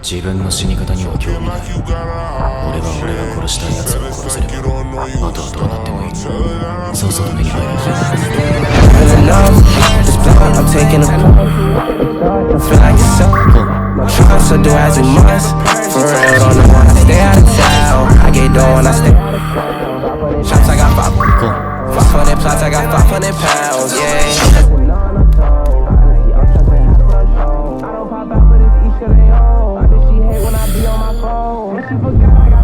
自分の死に方には興味ない。俺が殺したい奴を殺せれば、あとはどうなってもいい。そうそうと目に入る。I'm taking a feel like it's so try, so do as you must. For real, don't know when I stay out of town. I get dough when I stay. Shots, I got 500 plots, I got 500 pounds, yeah. I don't pop out for this Easter they own. I bet she hate when I be on my phone. She forgot I got